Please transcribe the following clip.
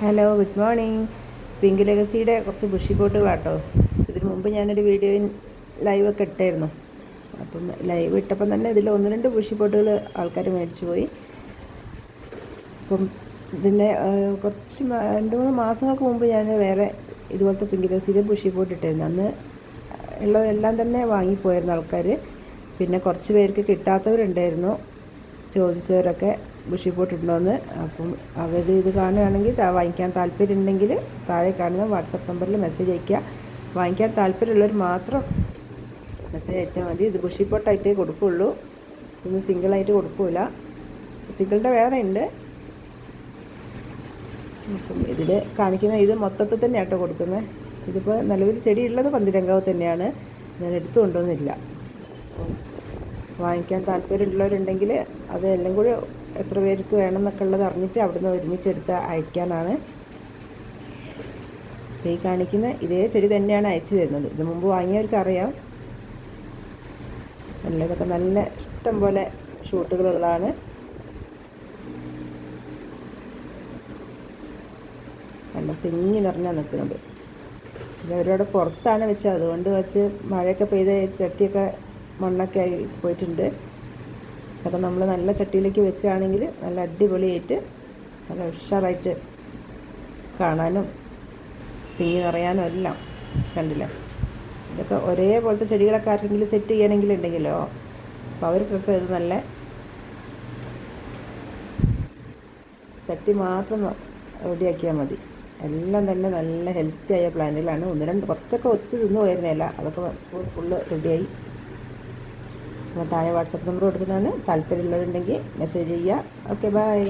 Hello, good morning. Pink ലെഗസിയുടെ കുറച്ച് bushy പോട്ടുകളാട്ടോ. ഇതിന് മുമ്പ് ഞാനൊരു വീഡിയോയിൽ ലൈവൊക്കെ ഇട്ടായിരുന്നു. അപ്പം ലൈവ് ഇട്ടപ്പം തന്നെ ഇതിൽ 1-2 ബുഷി പോട്ടുകൾ ആൾക്കാർ മേടിച്ചു പോയി. അപ്പം ഇതിൻ്റെ കുറച്ച് 2-3 മാസങ്ങൾക്ക് മുമ്പ് ഞാൻ വേറെ ഇതുപോലത്തെ പിങ്ക് ലെഗസിയുടെ ബുഷി പോട്ട് ഇട്ടായിരുന്നു. അന്ന് ഉള്ളതെല്ലാം തന്നെ വാങ്ങിപ്പോയിരുന്നു ആൾക്കാർ. പിന്നെ കുറച്ച് പേർക്ക് കിട്ടാത്തവരുണ്ടായിരുന്നു, ചോദിച്ചവരൊക്കെ ബുഷി പോട്ട് ഇടണമെന്ന്. അപ്പം അവർ ഇത് കാണുകയാണെങ്കിൽ വാങ്ങിക്കാൻ താല്പര്യം ഉണ്ടെങ്കിൽ താഴെ കാണുന്ന വാട്സപ്പ് നമ്പറിൽ മെസ്സേജ് അയയ്ക്കുക. വാങ്ങിക്കാൻ താല്പര്യമുള്ളവർ മാത്രം മെസ്സേജ് അയച്ചാൽ മതി. ഇത് ബുഷി പോട്ടായിട്ടേ കൊടുക്കുകയുള്ളൂ, ഇന്ന് സിംഗിളായിട്ട് കൊടുക്കില്ല. സിംഗിളിൻ്റെ വേറെ ഉണ്ട്. അപ്പം ഇതിൽ കാണിക്കുന്ന ഇത് മൊത്തത്തിൽ തന്നെ ആട്ടോ കൊടുക്കുന്നത്. ഇതിപ്പോൾ നിലവിൽ ചെടിയുള്ളത് പന്തിരങ്കാവ് തന്നെയാണ്, ഞാൻ എടുത്തു കൊണ്ടുവന്നില്ല. അപ്പം വാങ്ങിക്കാൻ താല്പര്യമുള്ളവരുണ്ടെങ്കിൽ അത് എല്ലാം കൂടി എത്ര പേർക്ക് വേണമെന്നൊക്കെ ഉള്ളത് അറിഞ്ഞിട്ട് അവിടുന്ന് ഒരുമിച്ചെടുത്ത് അയക്കാനാണ്. ഈ കാണിക്കുന്ന ഇതേ ചെടി തന്നെയാണ് അയച്ചു തരുന്നത്. ഇത് മുമ്പ് വാങ്ങിയവർക്ക് അറിയാം. ഇതൊക്കെ നല്ല ഇഷ്ടം പോലെ ഷൂട്ടുകളുള്ളതാണ്. നല്ല തിങ്ങി നിറഞ്ഞാൽ നിൽക്കുന്നത്. ഇത് അവരവിടെ പുറത്താണ് വെച്ചത്, അതുകൊണ്ട് വെച്ച് മഴയൊക്കെ പെയ്ത് ചട്ടിയൊക്കെ മണ്ണൊക്കെ ആയി പോയിട്ടുണ്ട്. അതൊക്കെ നമ്മൾ നല്ല ചട്ടിയിലേക്ക് വെക്കുകയാണെങ്കിൽ നല്ല അടിപൊളിയായിട്ട് നല്ല ഉഷാറായിട്ട് കാണാനും തിങ്ങി നിറയാനും എല്ലാം കണ്ടില്ലേ. ഇതൊക്കെ ഒരേപോലത്തെ ചെടികളൊക്കെ ആർക്കെങ്കിലും സെറ്റ് ചെയ്യണമെങ്കിലുണ്ടെങ്കിലോ അപ്പോൾ അവർക്കൊക്കെ ഇത് നല്ല ചട്ടി മാത്രം റെഡിയാക്കിയാൽ മതി. എല്ലാം തന്നെ നല്ല ഹെൽത്തി ആയ പ്ലാന്റുകളാണ്. 1-2 കുറച്ചൊക്കെ ഒച്ച് തിന്നു പോയിരുന്നില്ല, അതൊക്കെ ഫുള്ള് റെഡിയായി. അപ്പോൾ താഴെ വാട്സപ്പ് നമ്പർ കൊടുക്കുന്നതാണ്. താല്പര്യമുള്ളവരുണ്ടെങ്കിൽ മെസ്സേജ് ചെയ്യുക. Okay, by.